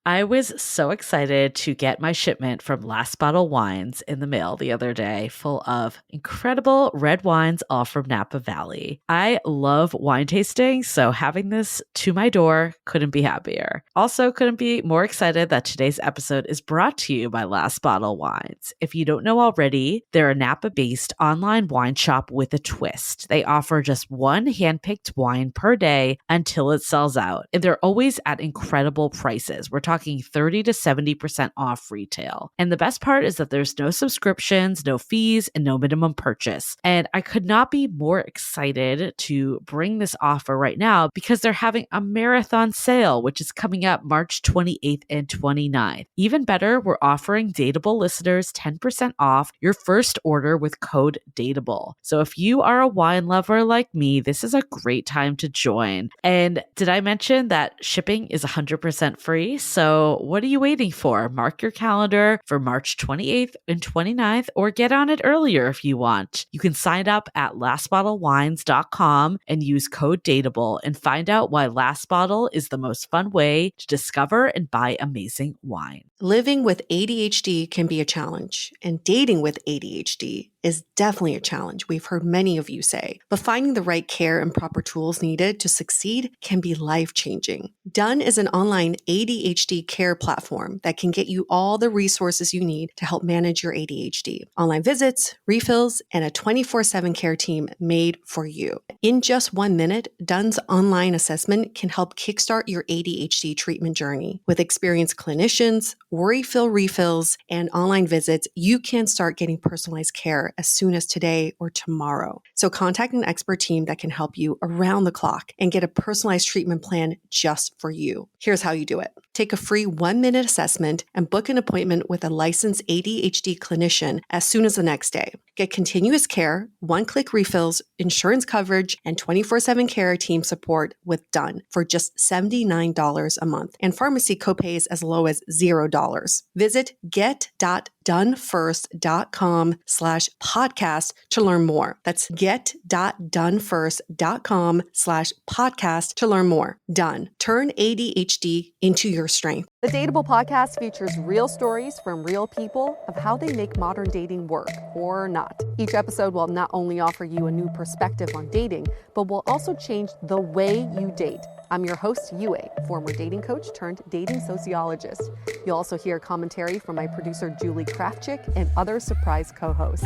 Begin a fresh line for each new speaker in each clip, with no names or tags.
I was so excited to get my shipment from Last Bottle Wines in the mail the other day, full of incredible red wines, all from Napa Valley. I love wine tasting, so having this to my door couldn't be happier. Also, couldn't be more excited that today's episode is brought to you by Last Bottle Wines. If you don't know already, they're a Napa-based online wine shop with a twist. They offer just one handpicked wine per day until it sells out, and they're always at incredible prices. We're talking 30 to 70% off retail. And the best part is that there's no subscriptions, no fees, and no minimum purchase. And I could not be more excited to bring this offer right now because they're having a marathon sale, which is coming up March 28th and 29th. Even better, we're offering Dateable listeners 10% off your first order with code DATEABLE. So if you are a wine lover like me, this is a great time to join. And did I mention that shipping is 100% free? So what are you waiting for? Mark your calendar for March 28th and 29th, or get on it earlier if you want. You can sign up at lastbottlewines.com and use code DATEABLE and find out why Last Bottle is the most fun way to discover and buy amazing wine.
Living with ADHD can be a challenge, and dating with ADHD is definitely a challenge, we've heard many of you say. But finding the right care and proper tools needed to succeed can be life-changing. Done is an online ADHD care platform that can get you all the resources you need to help manage your ADHD. Online visits, refills, and a 24/7 care team made for you. In just 1 minute, Done's online assessment can help kickstart your ADHD treatment journey. With experienced clinicians, worry-fill refills, and online visits, you can start getting personalized care as soon as today or tomorrow. So contact an expert team that can help you around the clock and get a personalized treatment plan just for you. Here's how you do it. Take a free 1-minute assessment and book an appointment with a licensed ADHD clinician as soon as the next day. Get continuous care, one-click refills, insurance coverage, and 24/7 care team support with Done for just $79 a month, and pharmacy copays as low as $0. Visit get.donefirst.com/podcast to learn more. That's get.donefirst.com/podcast to learn more. Done. Turn ADHD into your strength.
The Dateable podcast features real stories from real people of how they make modern dating work or not. Each episode will not only offer you a new perspective on dating, but will also change the way you date. I'm your host, Yue, former dating coach turned dating sociologist. You'll also hear commentary from my producer, Julie Krafchick, and other surprise co-hosts.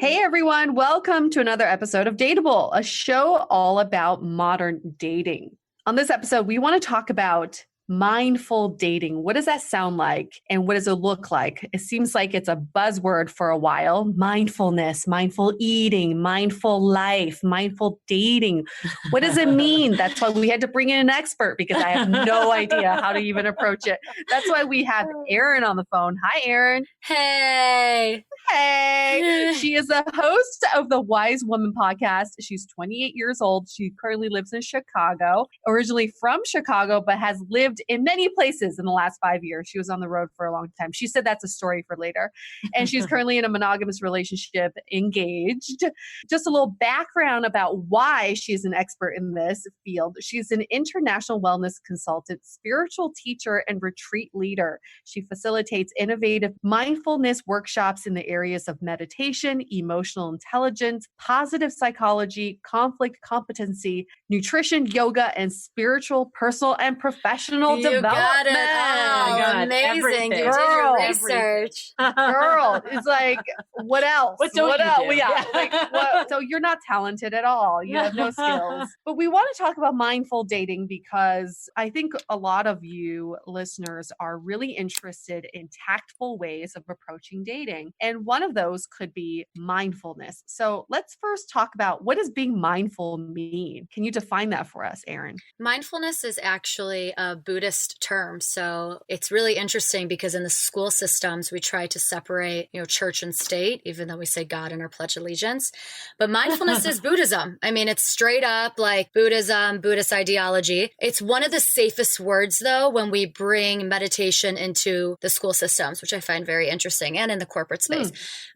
Hey everyone, welcome to another episode of Dateable, a show all about modern dating. On this episode, we want to talk about mindful dating. What does that sound like? And what does it look like? It seems like it's a buzzword for a while. Mindfulness, mindful eating, mindful life, mindful dating. What does it mean? That's why we had to bring in an expert because I have no idea how to even approach it. That's why we have Erin on the phone. Hi, Erin.
Hey.
Hey, she is the host of the Wise Woman podcast. She's 28 years old. She currently lives in Chicago, originally from Chicago, but has lived in many places in the last 5 years. She was on the road for a long time. She said that's a story for later. And she's currently in a monogamous relationship, engaged. Just a little background about why she's an expert in this field. She's an international wellness consultant, spiritual teacher, and retreat leader. She facilitates innovative mindfulness workshops in the areas of meditation, emotional intelligence, positive psychology, conflict competency, nutrition, yoga, and spiritual, personal, and professional development.
Got it. Oh, amazing.
Everything.
You did your research.
Girl, it's like, what else?
What don't you do?
Yeah. Like, what? So you're not talented at all. You have no skills. But we want to talk about mindful dating because I think a lot of you listeners are really interested in tactful ways of approaching dating. And one of those could be mindfulness. So let's first talk about, what does being mindful mean? Can you define that for us, Erin?
Mindfulness is actually a Buddhist term. So it's really interesting because in the school systems, we try to separate, church and state, even though we say God in our Pledge of Allegiance. But mindfulness is Buddhism. I mean, it's straight up like Buddhism, Buddhist ideology. It's one of the safest words, though, when we bring meditation into the school systems, which I find very interesting, and in the corporate space.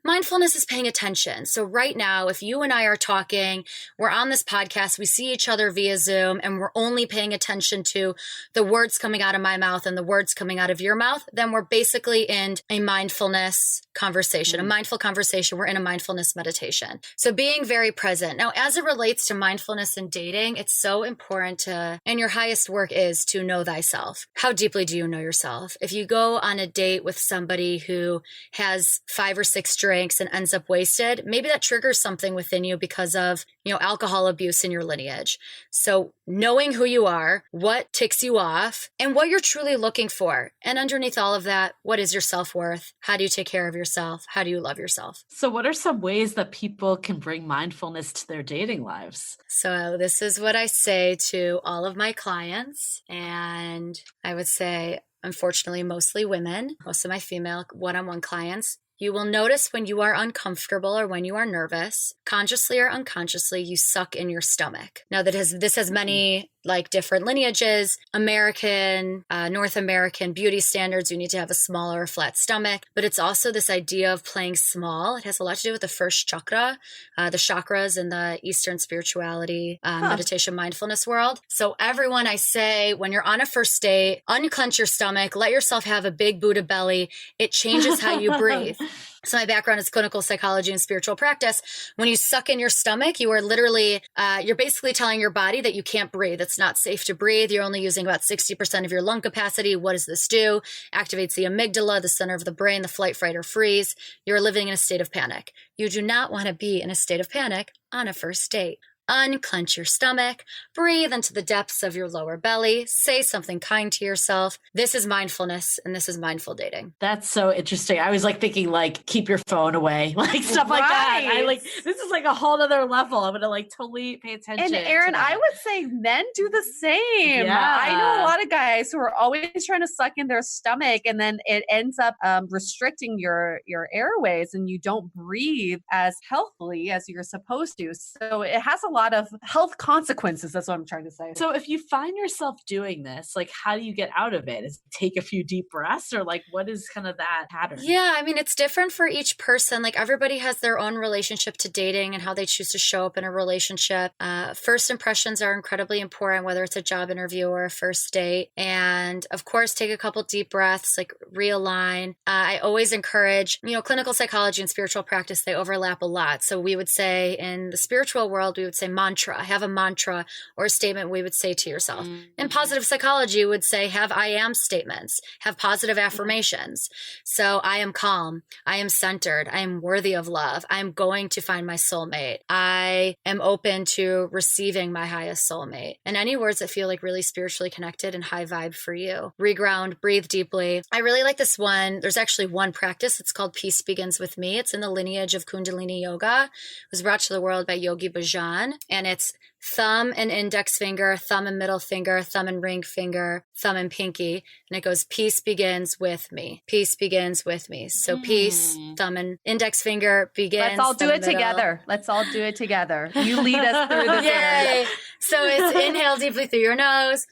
mindfulness is paying attention. So right now, if you and I are talking, we're on this podcast, we see each other via Zoom, and we're only paying attention to the words coming out of my mouth and the words coming out of your mouth, then we're basically in a mindfulness conversation, a mindful conversation. We're in a mindfulness meditation. So being very present. Now, as it relates to mindfulness and dating, it's so important to, and your highest work is to know thyself. How deeply do you know yourself? If you go on a date with somebody who has 5 or 6 drinks and ends up wasted, maybe that triggers something within you because of, alcohol abuse in your lineage. So knowing who you are, what ticks you off, and what you're truly looking for. And underneath all of that, what is your self-worth? How do you take care of yourself? How do you love yourself?
So what are some ways that people can bring mindfulness to their dating lives?
So this is what I say to all of my clients. And I would say, unfortunately, mostly women, most of my female one-on-one clients. You will notice when you are uncomfortable or when you are nervous, consciously or unconsciously, you suck in your stomach. Now this has many different lineages. American, North American beauty standards, you need to have a smaller flat stomach, but it's also this idea of playing small. It has a lot to do with the first chakra, the chakras in the Eastern spirituality, meditation, mindfulness world. So everyone, I say, when you're on a first date, unclench your stomach, let yourself have a big Buddha belly. It changes how you breathe. So my background is clinical psychology and spiritual practice. When you suck in your stomach, you are literally, you're basically telling your body that you can't breathe. It's not safe to breathe. You're only using about 60% of your lung capacity. What does this do? Activates the amygdala, the center of the brain, the flight, fright, or freeze. You're living in a state of panic. You do not want to be in a state of panic on a first date. Unclench your stomach, breathe into the depths of your lower belly, say something kind to yourself. This is mindfulness and this is mindful dating.
That's so interesting. I was thinking keep your phone away, stuff like that. This is a whole other level. I'm going to totally pay attention.
And Erin, I would say men do the same.
Yeah.
I know a lot of guys who are always trying to suck in their stomach, and then it ends up restricting your airways, and you don't breathe as healthily as you're supposed to. So it has a lot of health consequences. That's what I'm trying to say.
So if you find yourself doing this, how do you get out of it? Is it take a few deep breaths, or what is kind of that pattern?
Yeah, I mean, it's different for each person. Everybody has their own relationship to dating and how they choose to show up in a relationship. First impressions are incredibly important, whether it's a job interview or a first date. And of course, take a couple deep breaths, realign. I always encourage, clinical psychology and spiritual practice, they overlap a lot. So we would say in the spiritual world, we would say mantra, have a mantra or a statement we would say to yourself. Mm-hmm. In positive psychology, would say have I am statements, have positive affirmations. So I am calm, I am centered, I am worthy of love, I am going to find my soulmate, I am open to receiving my highest soulmate. And any words that feel really spiritually connected and high vibe for you. Reground, breathe deeply. I really like this one. There's actually one practice. It's called Peace Begins With Me. It's in the lineage of Kundalini Yoga. It was brought to the world by Yogi Bhajan. And it's thumb and index finger, thumb and middle finger, thumb and ring finger, thumb and pinky. And it goes, peace begins with me. Peace begins with me. So peace, thumb and index finger begins.
Let's all do it together. Let's all do it together. You lead us through this.
Yay. So it's inhale deeply through your nose.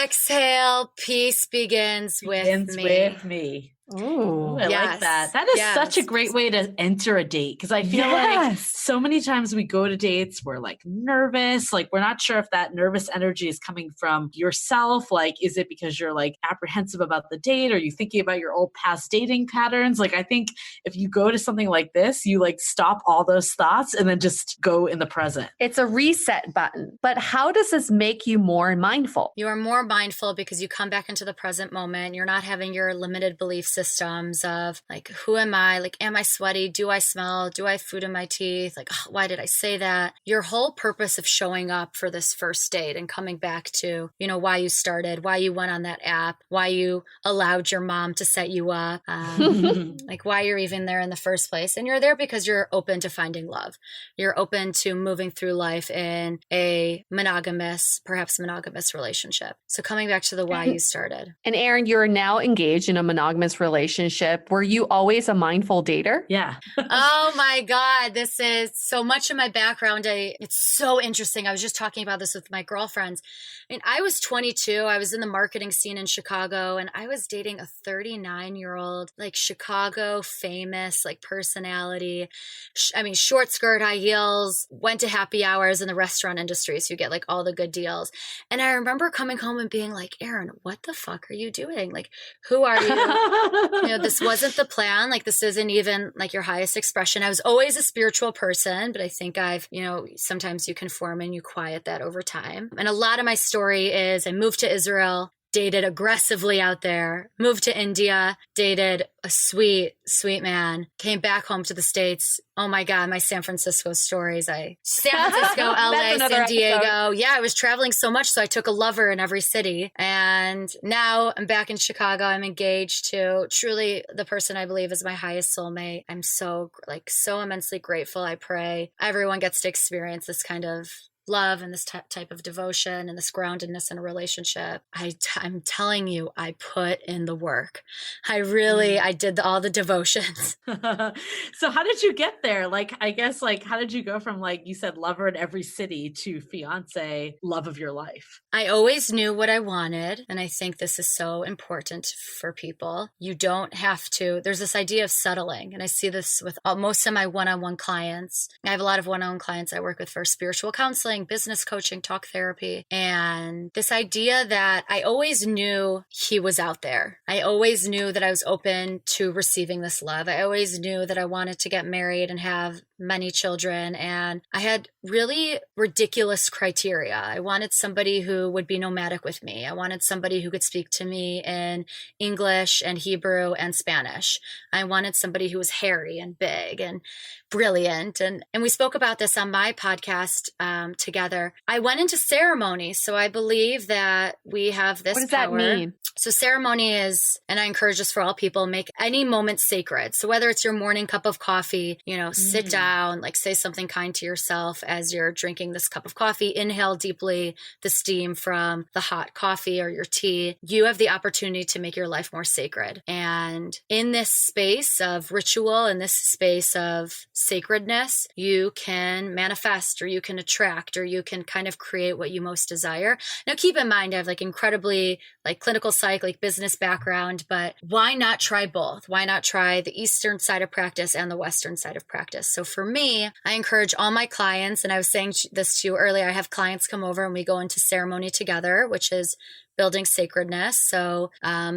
Exhale, peace begins with me.
Ooh, I like that. That is such a great way to enter a date, because I feel like so many times we go to dates, we're nervous, we're not sure if that nervous energy is coming from yourself. Is it because you're apprehensive about the date? Or are you thinking about your old past dating patterns? I think if you go to something like this, you stop all those thoughts and then just go in the present.
It's a reset button. But how does this make you more mindful?
You are more mindful because you come back into the present moment. You're not having your limited belief systems of who am I? Am I sweaty? Do I smell? Do I have food in my teeth? Why did I say that? Your whole purpose of showing up for this first date and coming back to, why you started, why you went on that app, why you allowed your mom to set you up, why you're even there in the first place. And you're there because you're open to finding love. You're open to moving through life in a perhaps monogamous relationship. So coming back to the why you started.
And Erin, you're now engaged in a monogamous relationship, were you always a mindful dater?
Yeah.
Oh my God. This is so much of my background. It's so interesting. I was just talking about this with my girlfriends. I mean, I was 22. I was in the marketing scene in Chicago, and I was dating a 39-year-old, like Chicago famous, like personality. I mean, short skirt, high heels, went to happy hours in the restaurant industry. So you get like all the good deals. And I remember coming home and being like, Erin, what the fuck are you doing? Like, who are you? This wasn't the plan. Like, this isn't even like your highest expression. I was always a spiritual person, but I think sometimes you conform and you quiet that over time. And a lot of my story is I moved to Israel, dated aggressively out there, moved to India, dated a sweet, sweet man, came back home to the States. Oh my God, my San Francisco stories. San Francisco, LA, San Diego. Episode. Yeah, I was traveling so much. So I took a lover in every city. And now I'm back in Chicago. I'm engaged to truly the person I believe is my highest soulmate. I'm so immensely grateful. I pray everyone gets to experience this kind of love and this type of devotion and this groundedness in a relationship. I'm telling you, I put in the work. I did all the devotions.
So how did you get there? Like, I guess, like, how did you go from, like you said, lover in every city to fiance, love of your life?
I always knew what I wanted. And I think this is so important for people. You don't have to, there's this idea of settling. And I see this with most of my one-on-one clients. I have a lot of one-on-one clients I work with for spiritual counseling, business coaching, talk therapy. And this idea that I always knew he was out there. I always knew that I was open to receiving this love. I always knew that I wanted to get married and have many children. And I had really ridiculous criteria. I wanted somebody who would be nomadic with me. I wanted somebody who could speak to me in English and Hebrew and Spanish. I wanted somebody who was hairy and big and brilliant. And we spoke about this on my podcast together. I went into ceremony. So I believe that we have this
What does
power.
that mean?
So ceremony is, and I encourage this for all people, make any moment sacred. So whether it's your morning cup of coffee, sit down, like say something kind to yourself as you're drinking this cup of coffee, inhale deeply the steam from the hot coffee or your tea. You have the opportunity to make your life more sacred. And in this space of ritual, in this space of sacredness, you can manifest or you can attract or you can kind of create what you most desire. Now, keep in mind, I have incredibly clinical psych, business background, but why not try both? Why not try the Eastern side of practice and the Western side of practice? So for me, I encourage all my clients, and I was saying this to you earlier, I have clients come over and we go into ceremony together, which is building sacredness. So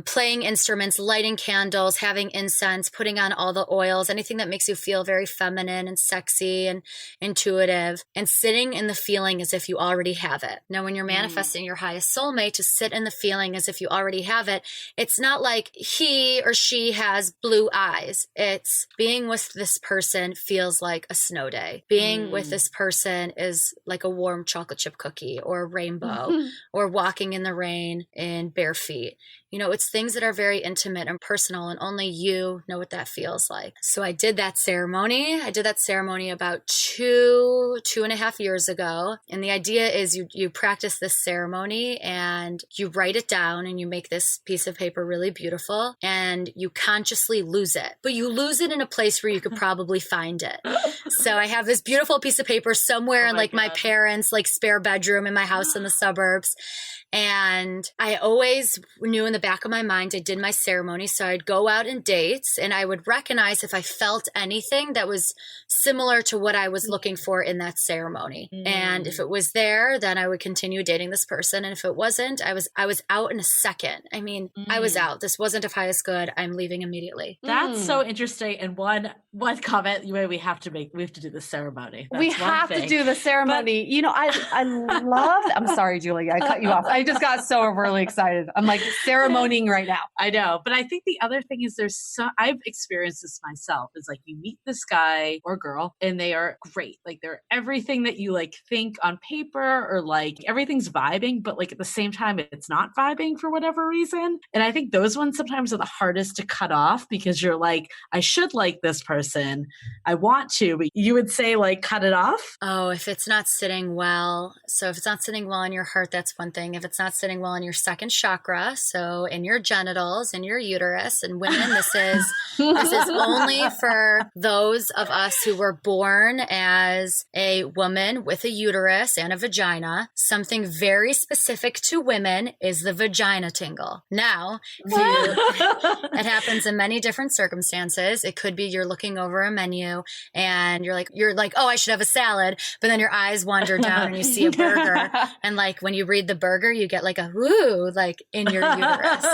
playing instruments, lighting candles, having incense, putting on all the oils, anything that makes you feel very feminine and sexy and intuitive, and sitting in the feeling as if you already have it. Now, when you're manifesting your highest soulmate, to sit in the feeling as if you already have it, it's not like he or she has blue eyes. It's being with this person feels like a snow day. Being with this person is like a warm chocolate chip cookie or a rainbow or walking in the rain in bare feet. It's things that are very intimate and personal, and only you know what that feels like. So I did that ceremony. About 2.5 years ago. And the idea is you practice this ceremony and you write it down and you make this piece of paper really beautiful and you consciously lose it. But you lose it in a place where you could probably find it. So I have this beautiful piece of paper somewhere in my parents' spare bedroom in my house in the suburbs. And I always knew in the back of my mind, I did my ceremony. So I'd go out on dates and I would recognize if I felt anything that was similar to what I was looking for in that ceremony. And if it was there, then I would continue dating this person. And if it wasn't, I was out in a second. I mean, I was out. This wasn't of highest good. I'm leaving immediately.
That's so interesting. And one comment we have to do the ceremony. That's
we have to do the ceremony. But, I love, I'm sorry, Julie, I cut you off. I just got so really excited. I'm ceremonying right now.
I know. But I think the other thing is I've experienced this myself, is you meet this guy or girl and they are great. They're everything that you think on paper, or everything's vibing, but at the same time, it's not vibing for whatever reason. And I think those ones sometimes are the hardest to cut off, because you're I should like this person. I want to, but you would say cut it off.
Oh, if it's not sitting well. So if it's not sitting well in your heart, that's one thing. If it's not sitting well in your second chakra. So in your genitals, in your uterus. And women, this is only for those of us who were born as a woman with a uterus and a vagina. Something very specific to women is the vagina tingle. Now, it happens in many different circumstances. It could be you're looking over a menu and you're like, oh, I should have a salad. But then your eyes wander down and you see a burger. And like when you read the burger, you get like a woo, like in your uterus.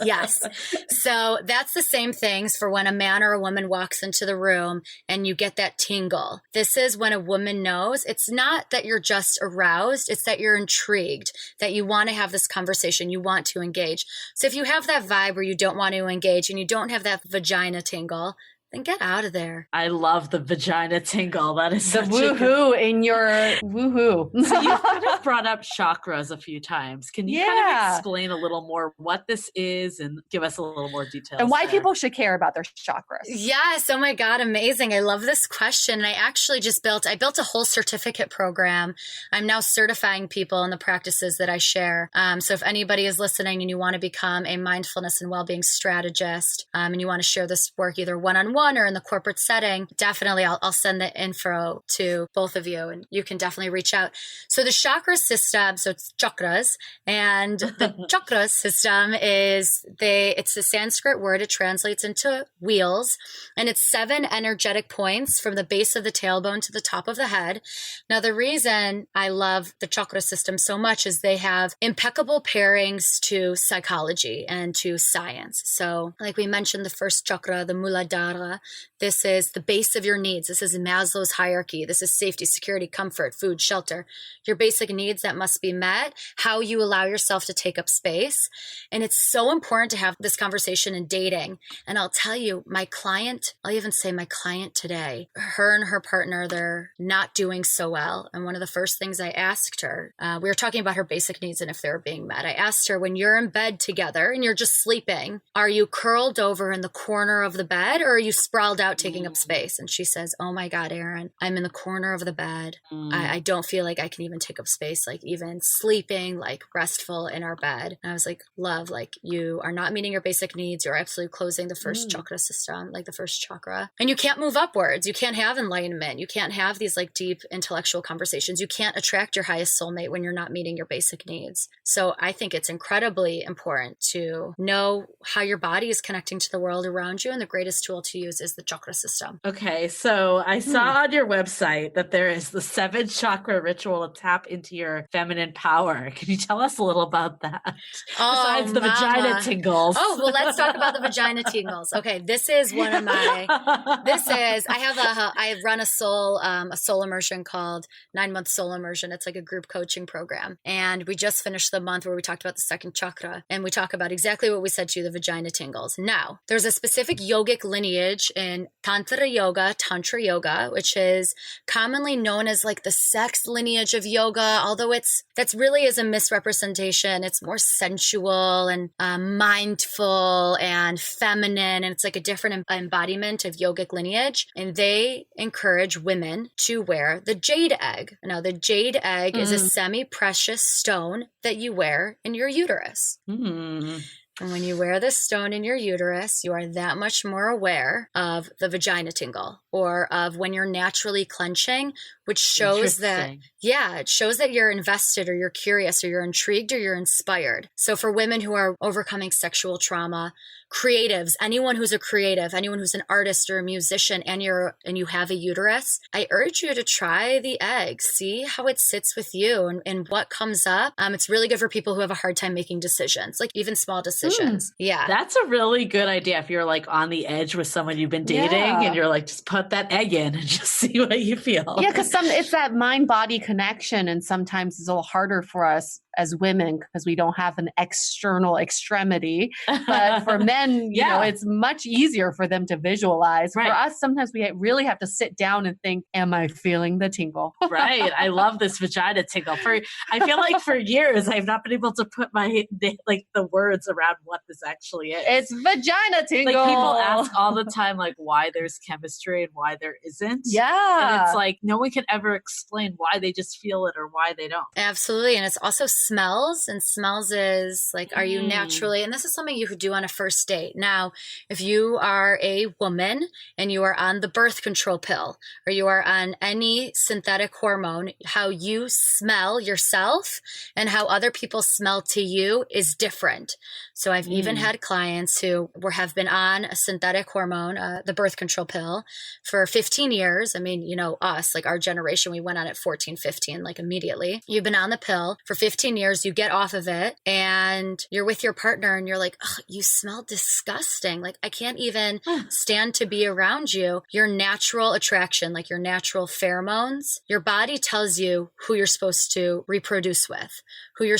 Yes. So that's the same things for when a man or a woman walks into the room and you get that tingle. This is when a woman knows it's not that you're just aroused, it's that you're intrigued, that you want to have this conversation, you want to engage. So if you have that vibe where you don't want to engage and you don't have that vagina tingle, then get out of there.
I love the vagina tingle. That is
the woohoo in your woohoo.
So you've kind of brought up chakras a few times. Can you kind of explain a little more what this is and give us a little more details?
And why people should care about their chakras?
Yes. Oh my God. Amazing. I love this question. And I actually built a whole certificate program. I'm now certifying people in the practices that I share. So if anybody is listening and you want to become a mindfulness and well-being strategist, and you want to share this work either one-on-one or in the corporate setting, definitely I'll send the info to both of you and you can definitely reach out. So the chakra system, so it's chakras, and the chakra system it's a Sanskrit word. It translates into wheels, and it's 7 energetic points from the base of the tailbone to the top of the head. Now, the reason I love the chakra system so much is they have impeccable pairings to psychology and to science. So like we mentioned, the first chakra, the Muladhara, this is the base of your needs. This is Maslow's hierarchy. This is safety, security, comfort, food, shelter, your basic needs that must be met, how you allow yourself to take up space. And it's so important to have this conversation in dating. And I'll tell you, I'll even say my client today, her and her partner, they're not doing so well. And one of the first things I asked her, we were talking about her basic needs and if they were being met. I asked her, when you're in bed together and you're just sleeping, are you curled over in the corner of the bed or are you sprawled out taking up space? And she says, oh my God, Erin, I'm in the corner of the bed. I don't feel like I can even take up space, like even sleeping, like restful in our bed. And I was like, love, like you are not meeting your basic needs. You're absolutely closing the first chakra system, like the first chakra. And you can't move upwards. You can't have enlightenment. You can't have these like deep intellectual conversations. You can't attract your highest soulmate when you're not meeting your basic needs. So I think it's incredibly important to know how your body is connecting to the world around you. And the greatest tool to use is the chakra system.
Okay, so I saw on your website that there is the 7 chakra ritual to tap into your feminine power. Can you tell us a little about that? Besides the vagina tingles.
Oh, well, let's talk about the vagina tingles. Okay, this is one of my, I run a soul immersion called 9-month soul immersion. It's like a group coaching program. And we just finished the month where we talked about the second chakra. And we talk about exactly what we said to you, the vagina tingles. Now, there's a specific yogic lineage in Tantra yoga, which is commonly known as like the sex lineage of yoga, although that's really is a misrepresentation. It's more sensual and mindful and feminine, and it's like a different embodiment of yogic lineage. And they encourage women to wear the jade egg. Now, the jade egg is a semi-precious stone that you wear in your uterus. And when you wear this stone in your uterus, you are that much more aware of the vagina tingle or of when you're naturally clenching, which shows that, it shows that you're invested or you're curious or you're intrigued or you're inspired. So for women who are overcoming sexual trauma, creatives, anyone who's a creative, anyone who's an artist or a musician, and you have a uterus, I urge you to try the egg. See how it sits with you and what comes up. It's really good for people who have a hard time making decisions, like even small decisions. Yeah.
That's a really good idea. If you're like on the edge with someone you've been dating and you're like, just put that egg in and just see what you feel.
Yeah, because it's that mind-body connection, and sometimes it's a little harder for us as women because we don't have an external extremity. But for men, you know, it's much easier for them to visualize. For us, sometimes we really have to sit down and think, am I feeling the tingle?
Right. I love this vagina tingle. I feel like for years, I've not been able to put the words around what this actually is.
It's vagina tingle.
Like people ask all the time, like why there's chemistry and why there isn't.
Yeah.
And it's like no one can ever explain why they just feel it or why they don't.
Absolutely. And it's also smells, and smells is like, are you naturally, and this is something you could do on a first date. Now, if you are a woman and you are on the birth control pill, or you are on any synthetic hormone, how you smell yourself and how other people smell to you is different. So I've even had clients who have been on a synthetic hormone, the birth control pill, for 15 years. I mean, you know, us, like our generation, we went on it 14, 15, like immediately. You've been on the pill for 15 years, you get off of it, and you're with your partner and you're like, oh, you smell disgusting. Like, I can't even stand to be around you. Your natural attraction, like your natural pheromones, your body tells you who you're supposed to reproduce with, who you're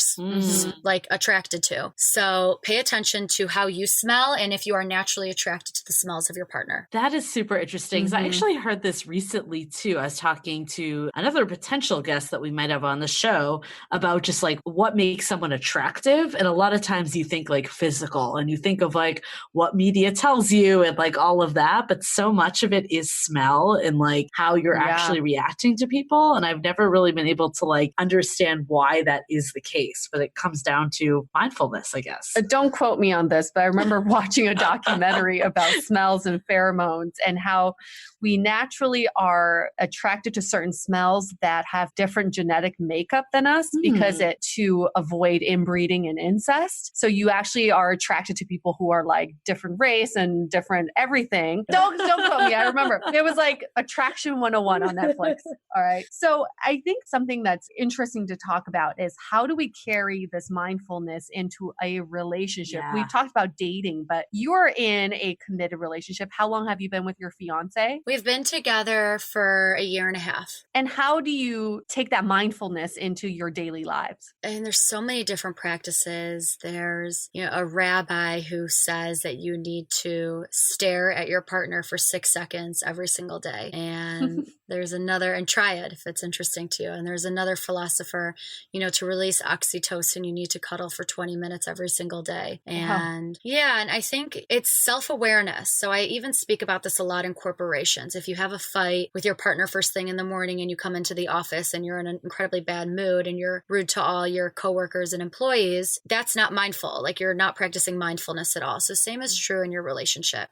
like attracted to. So pay attention to how you smell and if you are naturally attracted to the smells of your partner.
That is super interesting. Because I actually heard this recently too. I was talking to another potential guest that we might have on the show about just like what makes someone attractive. And a lot of times you think like physical and you think of like what media tells you and like all of that. But so much of it is smell and like how you're actually reacting to people. And I've never really been able to like understand why that is the case. But it comes down to mindfulness, I guess.
Don't quote me on this, but I remember watching a documentary about smells and pheromones and how we naturally are attracted to certain smells that have different genetic makeup than us because to avoid inbreeding and incest. So you actually are attracted to people who are like different race and different everything. Don't quote me. I remember it was like Attraction 101 on Netflix. All right. So I think something that's interesting to talk about is how do we carry this mindfulness into a relationship?
Yeah.
We've talked about dating, but you're in a committed relationship. How long have you been with your fiance?
We've been together for 1.5 years.
And how do you take that mindfulness into your daily lives?
And there's so many different practices. There's, you know, a rabbi who says that you need to stare at your partner for 6 seconds every single day. And there's another, and try it if it's interesting to you. And there's another philosopher, you know, to release oxytocin, you need to cuddle for 20 minutes every single day. And and I think it's self-awareness. So I even speak about this a lot in corporations. If you have a fight with your partner first thing in the morning and you come into the office and you're in an incredibly bad mood and you're rude to all your coworkers and employees, that's not mindful. Like, you're not practicing mindfulness at all. So same is true in your relationship.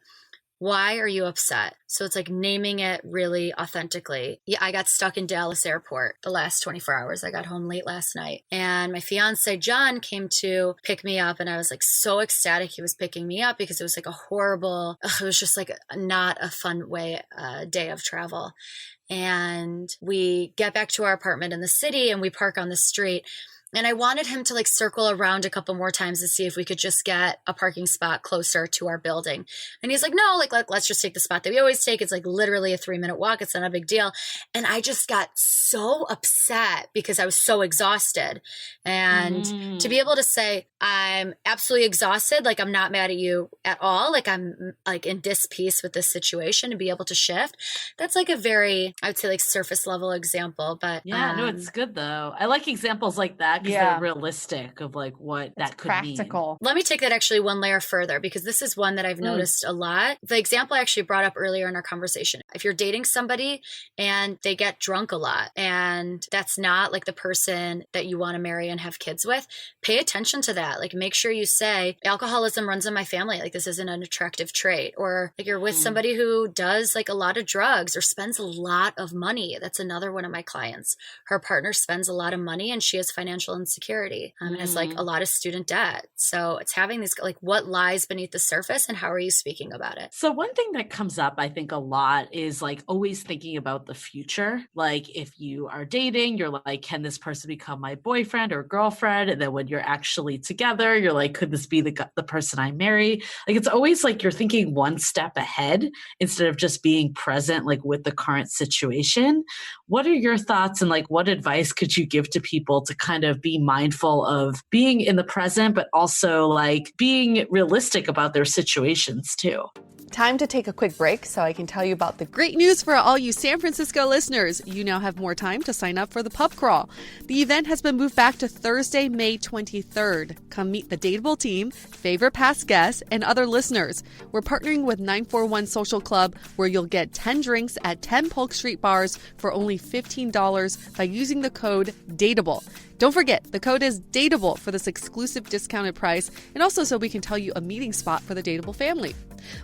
Why are you upset? So it's like naming it really authentically. Yeah, I got stuck in Dallas airport the last 24 hours. I got home late last night and my fiance, John, came to pick me up. And I was like so ecstatic he was picking me up because it was like it was just like not a fun day of travel. And we get back to our apartment in the city and we park on the street. And I wanted him to like circle around a couple more times to see if we could just get a parking spot closer to our building. And he's like, no, like let's just take the spot that we always take. It's like literally a 3-minute walk. It's not a big deal. And I just got so upset because I was so exhausted. And to be able to say, I'm absolutely exhausted, like I'm not mad at you at all, like I'm like in dis-peace with this situation, and be able to shift. That's like a very, I would say, like surface level example. But
yeah, no, it's good though. I like examples like that because they're realistic of like what that could
practical.
Let me take that actually one layer further, because this is one that I've noticed a lot. The example I actually brought up earlier in our conversation. If you're dating somebody and they get drunk a lot and that's not like the person that you want to marry and have kids with, pay attention to that. Like, make sure you say, alcoholism runs in my family. Like, this isn't an attractive trait. Or like, you're with somebody who does like a lot of drugs or spends a lot of money. That's another one of my clients. Her partner spends a lot of money and she has financial insecurity and has like a lot of student debt. So it's having these, like, what lies beneath the surface and how are you speaking about it?
So one thing that comes up, I think, a lot is like always thinking about the future. Like, if you are dating, you're like, can this person become my boyfriend or girlfriend? And then when you're actually together, you're like, could this be the person I marry? Like, it's always like you're thinking one step ahead instead of just being present, like with the current situation. What are your thoughts, and like what advice could you give to people to kind of be mindful of being in the present, but also like being realistic about their situations too?
Time to take a quick break so I can tell you about the great news for all you San Francisco listeners. You now have more time to sign up for the pub crawl. The event has been moved back to Thursday, May 23rd. Come meet the Dateable team, favorite past guests, and other listeners. We're partnering with 941 Social Club, where you'll get 10 drinks at 10 Polk Street bars for only $15 by using the code DATEABLE. Don't forget, the code is DATEABLE for this exclusive discounted price, and also so we can tell you a meeting spot for the Dateable family.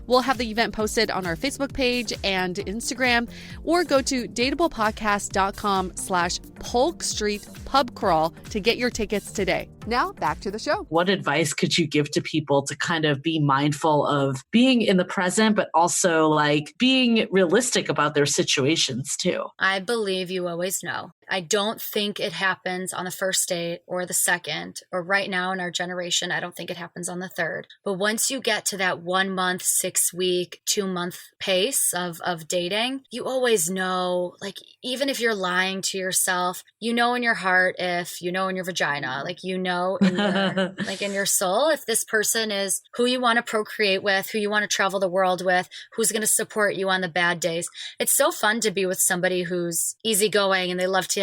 We'll have the event posted on our Facebook page and Instagram, or go to dateablepodcast.com/Polk Street Pub Crawl to get your tickets today. Now, back to the show.
What advice could you give to people to kind of be mindful of being in the present, but also like being realistic about their situations too?
I believe you always know. I don't think it happens on the first date or the second, or right now in our generation, I don't think it happens on the third. But once you get to that 1 month, 6 week, 2 month pace of dating, you always know, like, even if you're lying to yourself, you know in your heart, if you know in your vagina, like, you know in your, like in your soul, if this person is who you want to procreate with, who you want to travel the world with, who's going to support you on the bad days. It's so fun to be with somebody who's easygoing and they love to,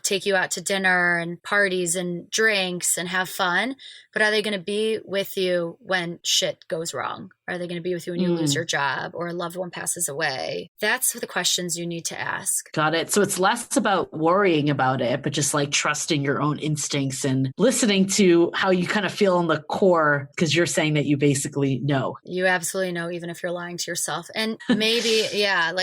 take you out to dinner and parties and drinks and have fun. But are they going to be with you when shit goes wrong? Are they going to be with you when you lose your job or a loved one passes away? That's the questions you need to ask.
Got it. So it's less about worrying about it, but just like trusting your own instincts and listening to how you kind of feel in the core, because you're saying that you basically know.
You absolutely know, even if you're lying to yourself. And maybe,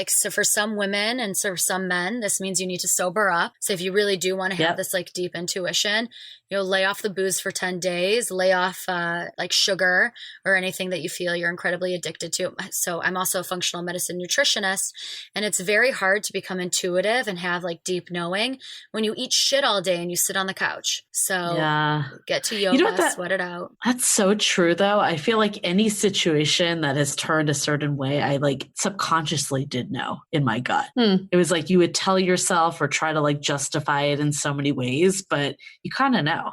so for some women and for some men, this means you need to sober up. So if you really do want to have this like deep intuition, lay off the booze for 10 days, lay off like sugar or anything that you feel you're incredibly addicted to. So I'm also a functional medicine nutritionist, and it's very hard to become intuitive and have like deep knowing when you eat shit all day and you sit on the couch. So get to yoga, sweat it out.
That's so true though. I feel like any situation that has turned a certain way, I like subconsciously did know in my gut. It was like you would tell yourself or try to like justify it in so many ways, but you kind of know.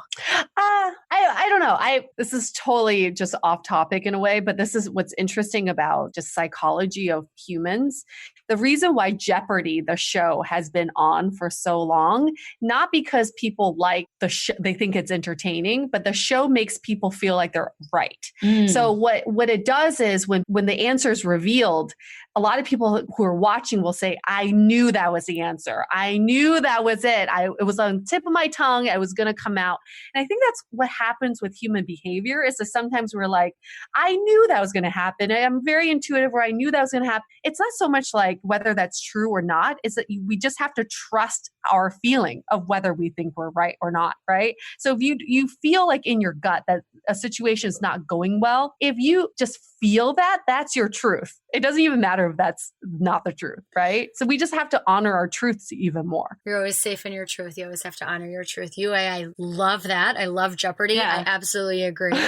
I don't know. This is totally just off topic in a way, but this is what's interesting about just psychology of humans. The reason why Jeopardy, the show, has been on for so long, not because people like the show, they think it's entertaining, but the show makes people feel like they're right. So what it does is when the answer is revealed, a lot of people who are watching will say, I knew that was the answer. I knew that was it. It was on the tip of my tongue. I was going to come out. And I think that's what happens with human behavior is that sometimes we're like, I knew that was going to happen. I'm very intuitive where I knew that was going to happen. It's not so much like whether that's true or not, is that we just have to trust our feeling of whether we think we're right or not, right? So if you feel like in your gut that a situation is not going well, if you just feel that, that's your truth. It doesn't even matter if that's not the truth, right? So we just have to honor our truths even more.
You're always safe in your truth. You always have to honor your truth. I love that. I love Jeopardy. Yeah. I absolutely agree.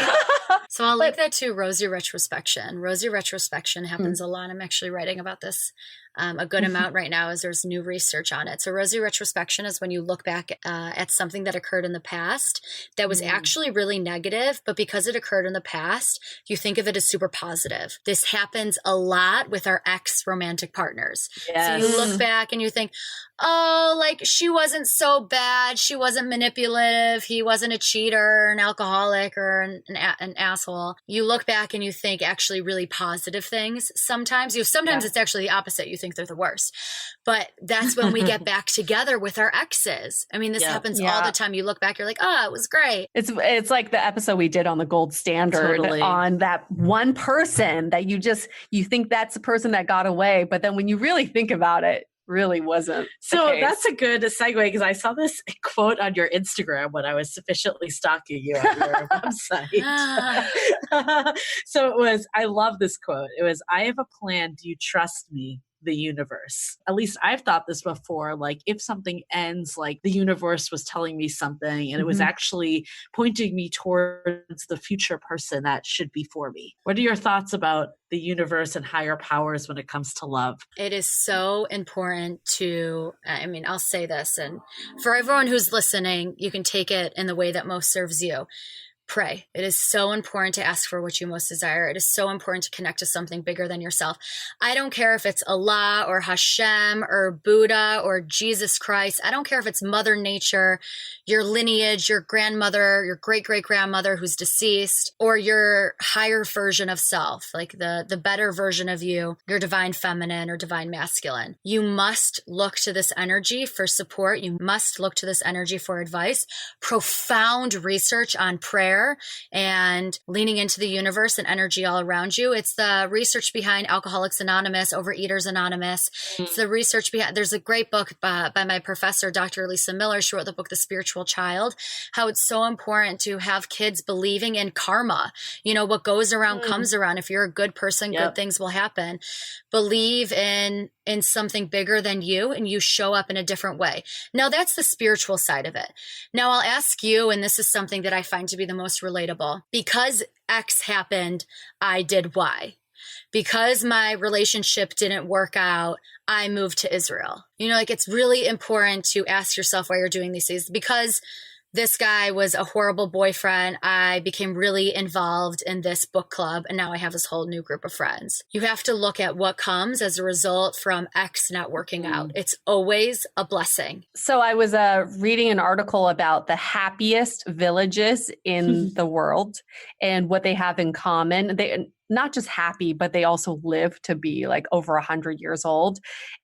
So I'll link that to Rosy Retrospection. Rosy Retrospection happens a lot. I'm actually writing about this a good amount right now as there's new research on it. So Rosy Retrospection is when you look back at something that occurred in the past that was actually really negative, but because it occurred in the past, you think of it as super positive. This happens a lot with our ex-romantic partners. Yes. So you look back and you think, oh, like she wasn't so bad. She wasn't manipulative. He wasn't a cheater, an alcoholic, or an asshole. You look back and you think actually really positive things. Sometimes it's actually the opposite. You think they're the worst. But that's when we get back together with our exes. I mean, this happens all the time. You look back, you're like, oh, it was great.
It's like the episode we did on the gold standard on that one person that you think that's the person that got away. But then when you really think about it, really wasn't.
So that's a good segue because I saw this quote on your Instagram when I was sufficiently stalking you on your website. So it was, I love this quote. It was, I have a plan. Do you trust me? The universe. At least I've thought this before. Like if something ends, like the universe was telling me something and it was actually pointing me towards the future person that should be for me. What are your thoughts about the universe and higher powers when it comes to love?
It is so important to, I'll say this, and for everyone who's listening, you can take it in the way that most serves you. pray. It is so important to ask for what you most desire. It is so important to connect to something bigger than yourself. I don't care if it's Allah or Hashem or Buddha or Jesus Christ. I don't care if it's Mother Nature, your lineage, your grandmother, your great-great-grandmother who's deceased, or your higher version of self, like the better version of you, your divine feminine or divine masculine. You must look to this energy for support. You must look to this energy for advice. Profound research on prayer and leaning into the universe and energy all around you. It's the research behind Alcoholics Anonymous, Overeaters Anonymous. It's the research behind, there's a great book by my professor, Dr. Lisa Miller. She wrote the book, The Spiritual Child, how it's so important to have kids believing in karma. You know, what goes around comes around. If you're a good person, good things will happen. Believe in something bigger than you, and you show up in a different way. Now, that's the spiritual side of it. Now, I'll ask you, and this is something that I find to be the most relatable. Because X happened, I did Y. Because my relationship didn't work out, I moved to Israel. You know, like, it's really important to ask yourself why you're doing these things. Because this guy was a horrible boyfriend, I became really involved in this book club, and now I have this whole new group of friends. You have to look at what comes as a result from X not working out. It's always a blessing.
So I was reading an article about the happiest villages in the world and what they have in common. They not just happy, but they also live to be like over 100 years old.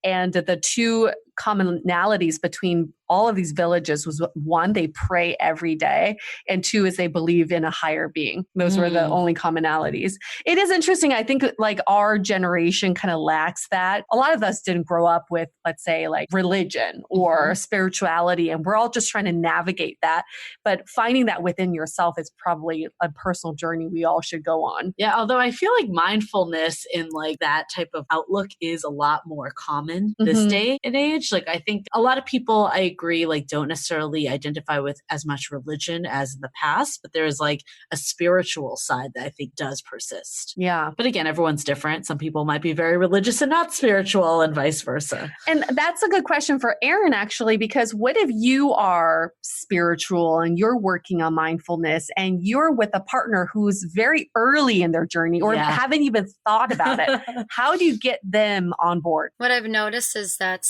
And the two commonalities between all of these villages was, one, they pray every day, and two is they believe in a higher being. Those were the only commonalities. It is interesting. I think like our generation kind of lacks that. A lot of us didn't grow up with, let's say, like religion or spirituality, and we're all just trying to navigate that. But finding that within yourself is probably a personal journey we all should go on.
Yeah, although I feel like mindfulness in like that type of outlook is a lot more common this day and age. Like, I think a lot of people, I agree, like don't necessarily identify with as much religion as in the past, but there is like a spiritual side that I think does persist.
Yeah.
But again, everyone's different. Some people might be very religious and not spiritual, and vice versa.
And that's a good question for Erin, actually, because what if you are spiritual and you're working on mindfulness and you're with a partner who's very early in their journey or haven't even thought about it? How do you get them on board?
What I've noticed is that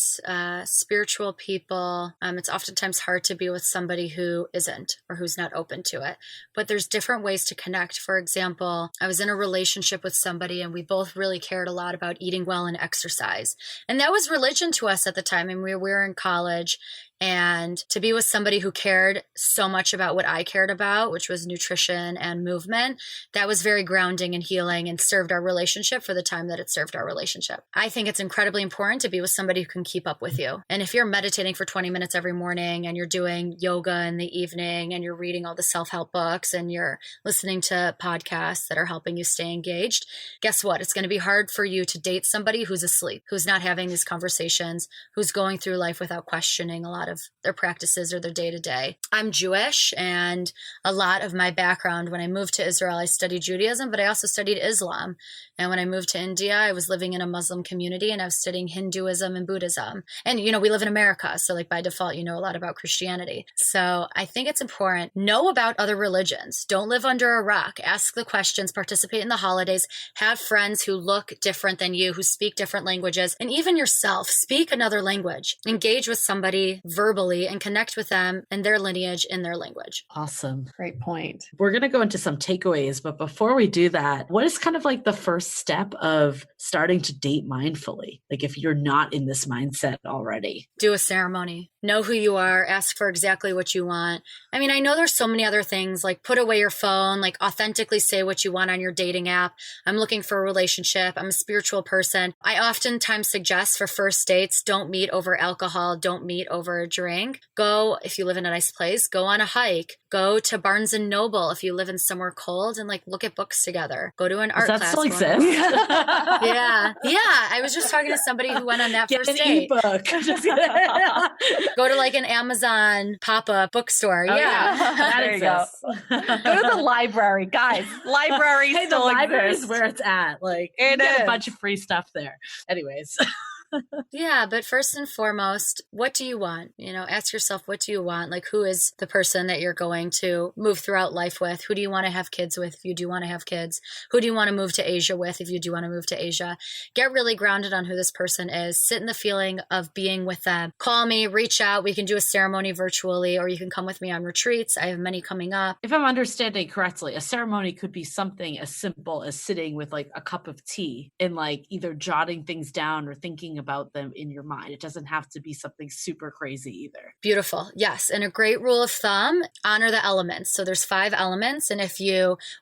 spiritual people, it's oftentimes hard to be with somebody who isn't or who's not open to it. But there's different ways to connect. For example, I was in a relationship with somebody and we both really cared a lot about eating well and exercise. And that was religion to us at the time. And we were in college. And to be with somebody who cared so much about what I cared about, which was nutrition and movement, that was very grounding and healing and served our relationship for the time that it served our relationship. I think it's incredibly important to be with somebody who can keep up with you. And if you're meditating for 20 minutes every morning and you're doing yoga in the evening and you're reading all the self-help books and you're listening to podcasts that are helping you stay engaged, guess what? It's going to be hard for you to date somebody who's asleep, who's not having these conversations, who's going through life without questioning a lot of their practices or their day-to-day. I'm Jewish, and a lot of my background, when I moved to Israel, I studied Judaism, but I also studied Islam. And when I moved to India, I was living in a Muslim community and I was studying Hinduism and Buddhism. And, you know, we live in America. So like by default, you know a lot about Christianity. So I think it's important. Know about other religions. Don't live under a rock. Ask the questions, participate in the holidays, have friends who look different than you, who speak different languages, and even yourself, speak another language. Engage with somebody verbally and connect with them and their lineage in their language.
Awesome.
Great point.
We're going to go into some takeaways, but before we do that, what is kind of like the first step of starting to date mindfully? Like if you're not in this mindset already.
Do a ceremony. Know who you are. Ask for exactly what you want. I mean, I know there's so many other things, like put away your phone, like authentically say what you want on your dating app. I'm looking for a relationship. I'm a spiritual person. I oftentimes suggest for first dates, don't meet over alcohol. Don't meet over a drink. Go, if you live in a nice place, go on a hike. Go to Barnes and Noble if you live in somewhere cold and like look at books together. Go to an art class.
Does that still exist?
Yeah. I was just talking to somebody who went on that first date.
Ebook.
Go to like an Amazon pop-up bookstore.
Oh,
yeah.
That
There you
exists.
Go to the library, guys. Libraries
Hey, the
still
library is
exist.
where it's at. Like, you get a bunch of free stuff there. Anyways.
Yeah, but first and foremost, what do you want? Ask yourself, what do you want? Like, who is the person that you're going to move throughout life with? Who do you want to have kids with if you do want to have kids? Who do you want to move to Asia with if you do want to move to Asia? Get really grounded on who this person is. Sit in the feeling of being with them. Call me, reach out. We can do a ceremony virtually, or you can come with me on retreats. I have many coming up.
If I'm understanding correctly, a ceremony could be something as simple as sitting with like a cup of tea and like either jotting things down or thinking about them in your mind. It doesn't have to be something super crazy either.
Beautiful. Yes. And a great rule of thumb, honor the elements. So there's 5 elements. And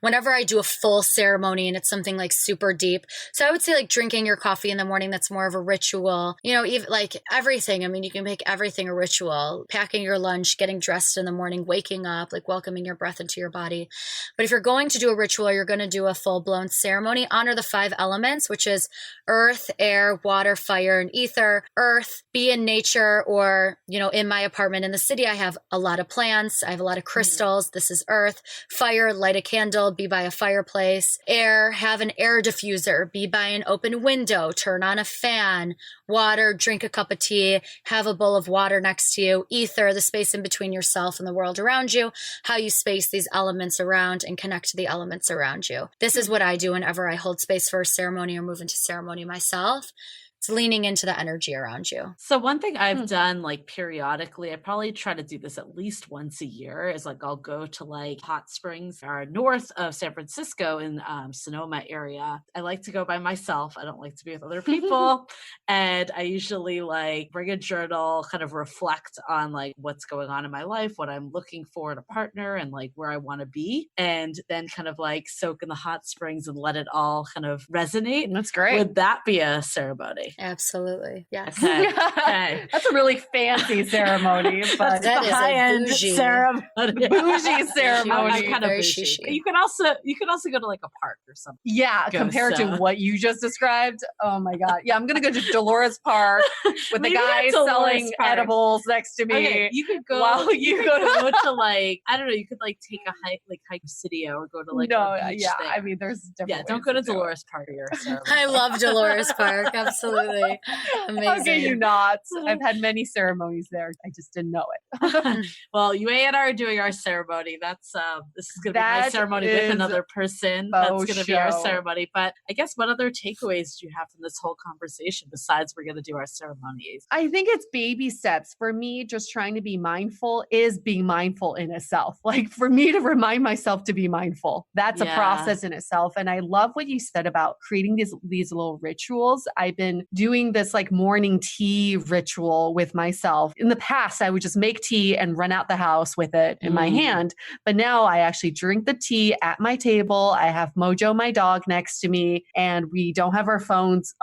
whenever I do a full ceremony and it's something like super deep, so I would say like drinking your coffee in the morning, that's more of a ritual, even like everything. I mean, you can make everything a ritual, packing your lunch, getting dressed in the morning, waking up, like welcoming your breath into your body. But if you're going to do a ritual, you're going to do a full blown ceremony, honor the 5 elements, which is earth, air, water, fire, and ether. Earth, be in nature, or, in my apartment in the city, I have a lot of plants. I have a lot of crystals. This is earth. Fire, light a candle, be by a fireplace. Air, have an air diffuser, be by an open window, turn on a fan. Water, drink a cup of tea, have a bowl of water next to you. Ether, the space in between yourself and the world around you, how you space these elements around and connect to the elements around you. This is what I do whenever I hold space for a ceremony or move into ceremony myself. It's leaning into the energy around you.
So one thing I've done like periodically, I probably try to do this at least once a year, is like I'll go to like hot springs are north of San Francisco in Sonoma area. I like to go by myself. I don't like to be with other people. And I usually like bring a journal, kind of reflect on like what's going on in my life, what I'm looking for in a partner, and like where I want to be. And then kind of like soak in the hot springs and let it all kind of resonate.
That's great.
Would that be a ceremony?
Absolutely. Yes.
Okay. Okay.
That's a really fancy ceremony, but
That is a
high-end
bougie
ceremony.
bougie ceremony.
Kind of
Very
bougie.
shishi.
You can also go to like a park or something.
Yeah,
Go,
compared to what you just described. Oh my God. Yeah, I'm going to go to Dolores Park with the
Maybe
guy
not Dolores
selling
Park.
edibles next to me.
Okay, you could go
while you go
to like, I don't know, you could like take a hike, like hike Presidio or go to like
no,
a beach
yeah,
thing.
I mean, there's different
Yeah, don't
ways
go to
do it.
Dolores Park or ceremony.
I love Dolores Park. Absolutely. Amazing.
How can you not? I've had many ceremonies there. I just didn't know it.
Well, you and I are doing our ceremony. That's this is going to be my
That
ceremony with
is
another person.
faux
That's going to be our
show.
ceremony. But I guess what other takeaways do you have from this whole conversation besides we're going to do our ceremonies?
I think it's baby steps. For me, just trying to be mindful is being mindful in itself. Like for me to remind myself to be mindful, that's a
Yeah.
process in itself. And I love what you said about creating these little rituals. I've been doing this like morning tea ritual with myself. In the past, I would just make tea and run out the house with it in my hand. But now I actually drink the tea at my table. I have Mojo, my dog, next to me, and we don't have our phones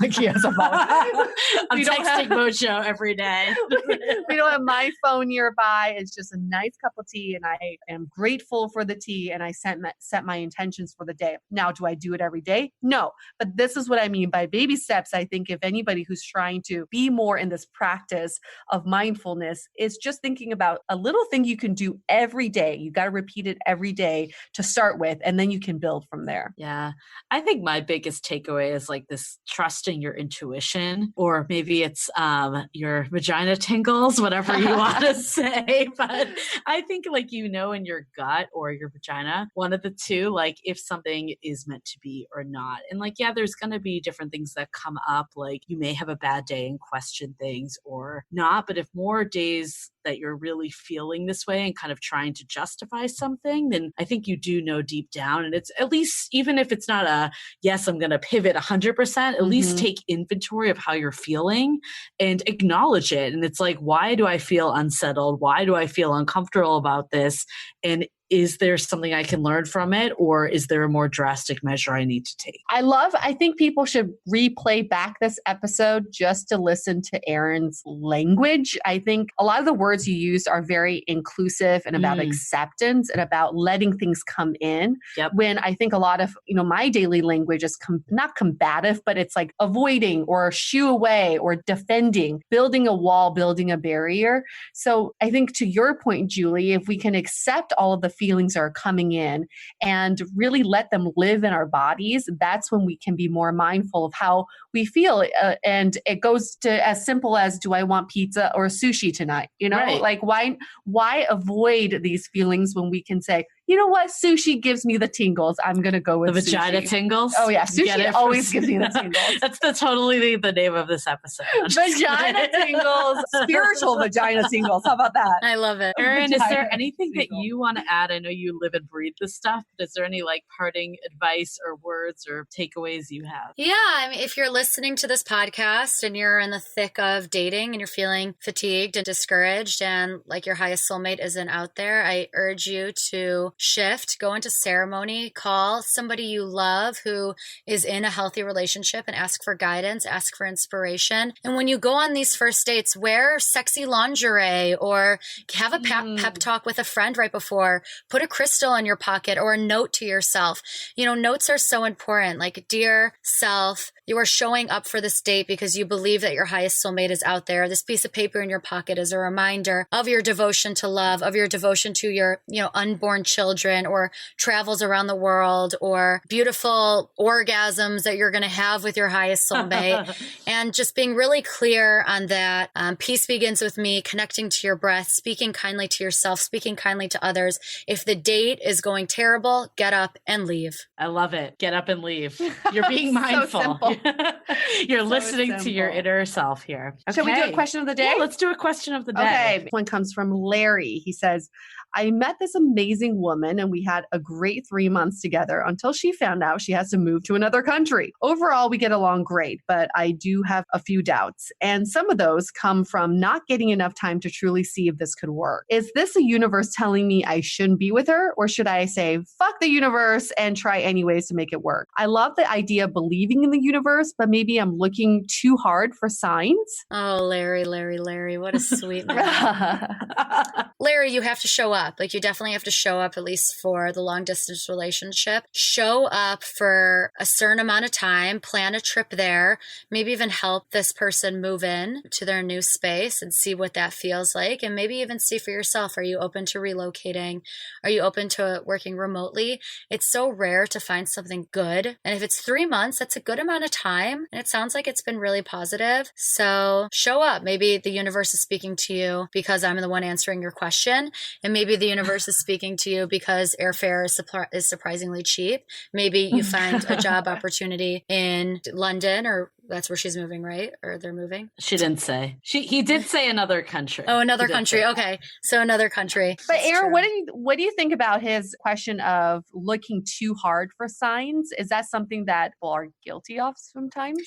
like he has a phone.
I'm
We don't
texting
have-
Mojo every day.
We don't have my phone nearby. It's just a nice cup of tea, and I am grateful for the tea, and I set my intentions for the day. Now, do I do it every day? No, but this is what I mean by baby steps. I think if anybody who's trying to be more in this practice of mindfulness is just thinking about a little thing you can do every day. You got to repeat it every day to start with, and then you can build from there.
Yeah. I think my biggest takeaway is like this trusting your intuition, or maybe it's your vagina tingles, whatever you want to say. But I think like, in your gut or your vagina, one of the two, like if something is meant to be or not. And like, yeah, there's going to be different things that come up. Like you may have a bad day and question things or not. But if more days that you're really feeling this way and kind of trying to justify something, then I think you do know deep down. And it's at least, even if it's not a, yes, I'm going to pivot 100%, at least take inventory of how you're feeling and acknowledge it. And it's like, why do I feel unsettled? Why do I feel uncomfortable about this? And is there something I can learn from it? Or is there a more drastic measure I need to take?
I think people should replay back this episode just to listen to Erin's language. I think a lot of the words you used are very inclusive and about acceptance and about letting things come in.
Yep.
When I think a lot of, my daily language is not combative, but it's like avoiding or shoo away or defending, building a wall, building a barrier. So I think to your point, Julie, if we can accept all of the feelings are coming in and really let them live in our bodies, that's when we can be more mindful of how we feel. And it goes to as simple as, do I want pizza or sushi tonight? You know,
Right.
like why avoid these feelings when we can say, you know what, sushi gives me the tingles. I'm going to go with
The vagina
sushi.
tingles.
Oh yeah,
You get
sushi
it
always
from-
gives me the tingles.
That's totally the name of this episode. I'm just
Vagina
kidding.
tingles, spiritual vagina tingles. How about that?
I love it.
Erin, is there
Vagina
anything that
tingle.
you want to add? I know you live and breathe this stuff, but is there any like parting advice or words or takeaways you have?
Yeah, I mean, if you're listening to this podcast and you're in the thick of dating and you're feeling fatigued and discouraged and like your highest soulmate isn't out there, I urge you to shift, go into ceremony, call somebody you love who is in a healthy relationship and ask for guidance, ask for inspiration. And when you go on these first dates, wear sexy lingerie or have a pep talk with a friend right before. Put a crystal in your pocket or a note to yourself. You know, notes are so important. Like, dear self, you are showing up for this date because you believe that your highest soulmate is out there. This piece of paper in your pocket is a reminder of your devotion to love, of your devotion to your, unborn children or travels around the world or beautiful orgasms that you're going to have with your highest soulmate. And just being really clear on that. Peace begins with me, connecting to your breath, speaking kindly to yourself, speaking kindly to others. If the date is going terrible, get up and leave.
I love it. Get up and leave. You're being
So
mindful.
simple.
You're
So
listening to your
simple.
inner self here.
Shall we do a
Okay.
question of the day?
Yeah, let's do a question of the day.
Okay. This one comes from Larry. He says, I met this amazing woman and we had a great 3 months together until she found out she has to move to another country. Overall, we get along great, but I do have a few doubts. And some of those come from not getting enough time to truly see if this could work. Is this a universe telling me I shouldn't be with her? Or should I say, fuck the universe and try anyways to make it work? I love the idea of believing in the universe, but maybe I'm looking too hard for signs.
Oh, Larry, what a sweet man. Larry, you have to show up. Like, you definitely have to show up, at least for the long distance relationship. Show up for a certain amount of time, plan a trip there, maybe even help this person move in to their new space and see what that feels like. And maybe even see for yourself, are you open to relocating? Are you open to working remotely? It's so rare to find something good. And if it's 3 months, that's a good amount of time. And it sounds like it's been really positive. So show up. Maybe the universe is speaking to you because I'm the one answering your question. And maybe the universe is speaking to you because airfare is surprisingly cheap. Maybe you find a job opportunity in London, or that's where she's moving, right? Or they're moving?
She didn't say. He did say another country.
Oh, another
He did
country.
say that.
Okay. So another country.
But
That's
Erin,
true.
what do you think about his question of looking too hard for signs? Is that something that people are guilty of sometimes?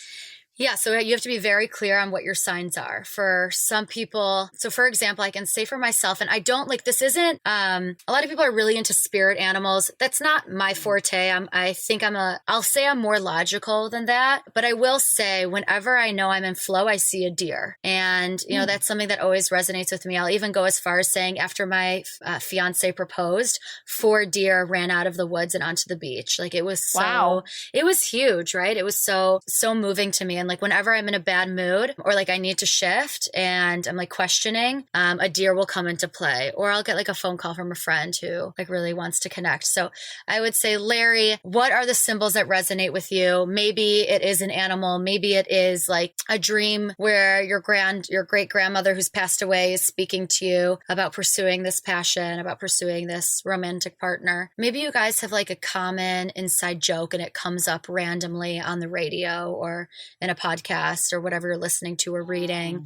Yeah, so you have to be very clear on what your signs are. For some people, so for example, I can say for myself, and I don't like, this isn't, a lot of people are really into spirit animals. That's not my forte. I'll say I'm more logical than that, but I will say whenever I know I'm in flow, I see a deer. And, that's something that always resonates with me. I'll even go as far as saying after my fiance proposed, 4 deer ran out of the woods and onto the beach. Like, it was
Wow.
it was huge, right? It was so moving to me. And like, whenever I'm in a bad mood or like I need to shift and I'm like questioning, a deer will come into play, or I'll get like a phone call from a friend who like really wants to connect. So I would say, Larry, what are the symbols that resonate with you? Maybe it is an animal. Maybe it is like a dream where your great grandmother who's passed away is speaking to you about pursuing this passion, about pursuing this romantic partner. Maybe you guys have like a common inside joke and it comes up randomly on the radio or in a podcast or whatever you're listening to or reading,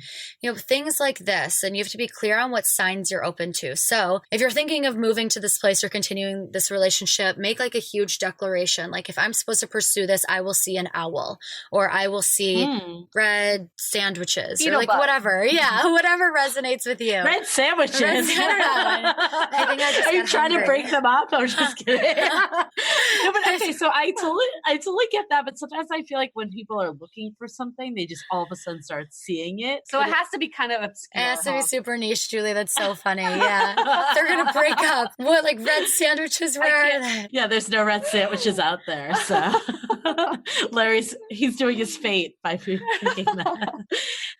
things like this. And you have to be clear on what signs you're open to. So if you're thinking of moving to this place or continuing this relationship, make like a huge declaration. Like, if I'm supposed to pursue this, I will see an owl, or I will see red sandwiches,
Beetle
or like
bug.
whatever. Yeah. Whatever resonates with you.
Red sandwiches.
I don't know. I think I just
Are you
got
trying to
hungry.
break them up? I'm just kidding. No, but okay, so I totally get that. But sometimes I feel like when people are looking for something, they just all of a sudden start seeing it.
So it has to be kind of obscure.
It has to be
huh?
super niche, Julie. That's so funny. Yeah. They're going to break up. What, like red sandwiches? Where are they?
Yeah, there's no red sandwiches out there. So He's doing his fate by thinking that.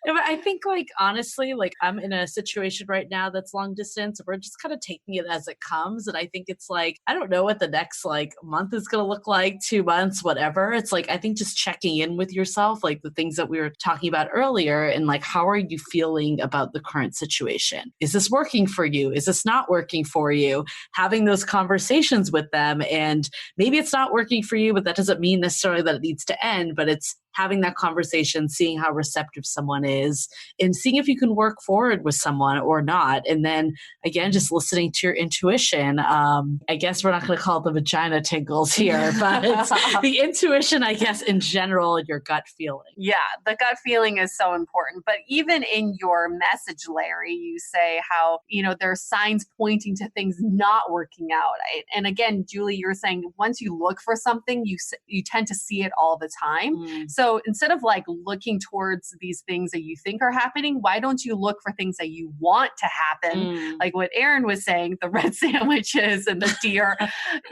No, but I think like, honestly, like I'm in a situation right now that's long distance. We're just kind of taking it as it comes. And I think it's like, I don't know what the next like month is going to look like, 2 months, whatever. It's like, I think just checking in with yourself, like the things that we were talking about earlier, and like, how are you feeling about the current situation? Is this working for you? Is this not working for you? Having those conversations with them, and maybe it's not working for you, but that doesn't mean necessarily that it needs to end, but it's having that conversation, seeing how receptive someone is, and seeing if you can work forward with someone or not. And then again, just listening to your intuition. I guess we're not going to call it the vagina tingles here, but it's the intuition, I guess, in general, and your gut feeling.
Yeah, the gut feeling is so important. But even in your message, Larry, you say how, there are signs pointing to things not working out. And again, Julie, you're saying once you look for something, you tend to see it all the time. So instead of like looking towards these things that you think are happening, why don't you look for things that you want to happen? Like what Erin was saying, the red sandwiches and the deer.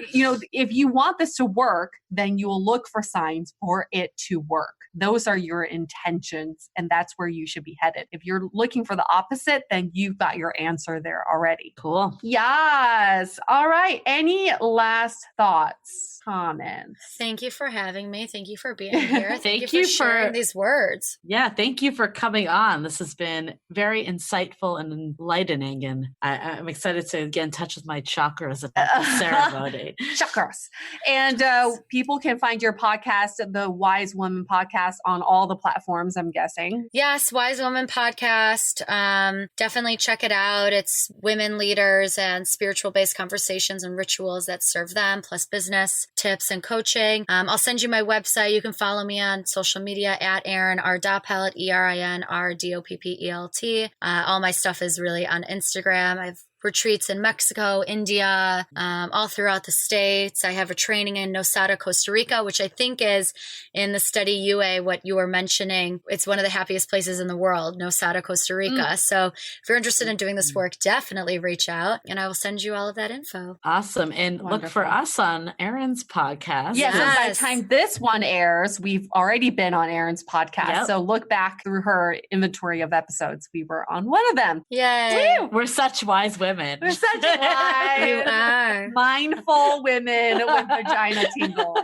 If you want this to work, then you will look for signs for it to work. Those are your intentions, and that's where you should be headed. If you're looking for the opposite, then you've got your answer there already.
Cool.
Yes. All right. Any last thoughts, comments?
Thank you for having me. Thank you for being here.
Thank
you
you
for sharing these words.
Yeah, thank you for coming on. This has been very insightful and enlightening, and I'm excited to get in touch with my chakras about the ceremony.
Chakras. And people can find your podcast, the Wise Woman Podcast, on all the platforms, I'm guessing.
Yes, Wise Woman Podcast. Definitely check it out. It's women leaders and spiritual-based conversations and rituals that serve them, plus business tips and coaching. I'll send you my website. You can follow me on social media at Erin R. Doppelt, ERIN-RDOPPELT. All my stuff is really on Instagram. I've retreats in Mexico, India, all throughout the States. I have a training in Nosada, Costa Rica, which I think is in the study UA, what you were mentioning. It's one of the happiest places in the world, Nosada, Costa Rica. So if you're interested in doing this work, definitely reach out and I will send you all of that info.
Awesome. And
Wonderful.
Look for us on Erin's podcast.
Yes. And by the time this one airs, we've already been on Erin's podcast.
Yep.
So look back through her inventory of episodes. We were on one of them.
Yay.
Woo!
We're such wise women.
We're such wise, mindful women with vagina tingles.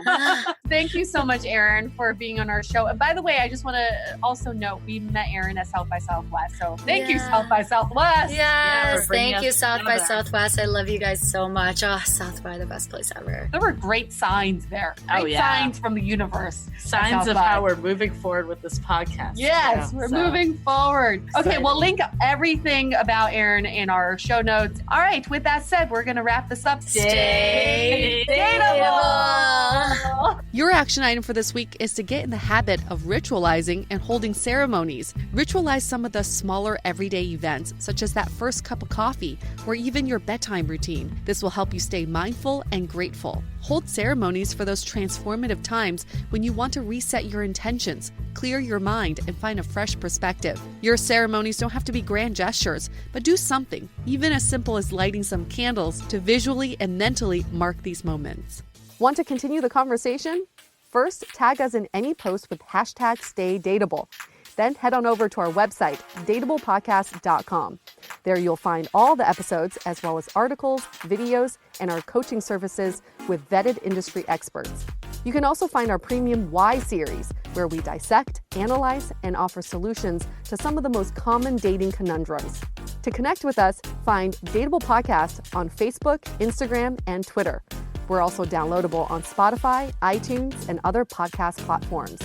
Thank you so much, Erin, for being on our show. And by the way, I just want to also note we met Erin at South by Southwest. So thank you, South by Southwest.
Yes, thank you, South by Southwest. I love you guys so much. Oh, South by, the best place ever.
There were great signs there. Great signs from the universe.
Signs of how we're moving forward with this podcast.
Yes, we're moving forward. Okay, we'll link everything about Erin in our show notes. All right, with that said, we're going to wrap this up. Stay dateable.
Your action item for this week is to get in the habit of ritualizing and holding ceremonies. Ritualize some of the smaller everyday events, such as that first cup of coffee or even your bedtime routine. This will help you stay mindful and grateful. Hold ceremonies for those transformative times when you want to reset your intentions, clear your mind, and find a fresh perspective. Your ceremonies don't have to be grand gestures, but do something, even as simple as lighting some candles, to visually and mentally mark these moments. Want to continue the conversation? First, tag us in any post with hashtag #StayDateable. Then head on over to our website, dateablepodcast.com. There you'll find all the episodes as well as articles, videos, and our coaching services with vetted industry experts. You can also find our premium Why series, where we dissect, analyze, and offer solutions to some of the most common dating conundrums. To connect with us, find Dateable Podcast on Facebook, Instagram, and Twitter. We're also downloadable on Spotify, iTunes, and other podcast platforms.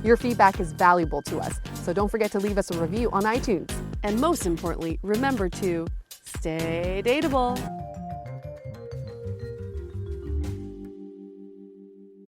Your feedback is valuable to us, so don't forget to leave us a review on iTunes. And most importantly, remember to stay dateable.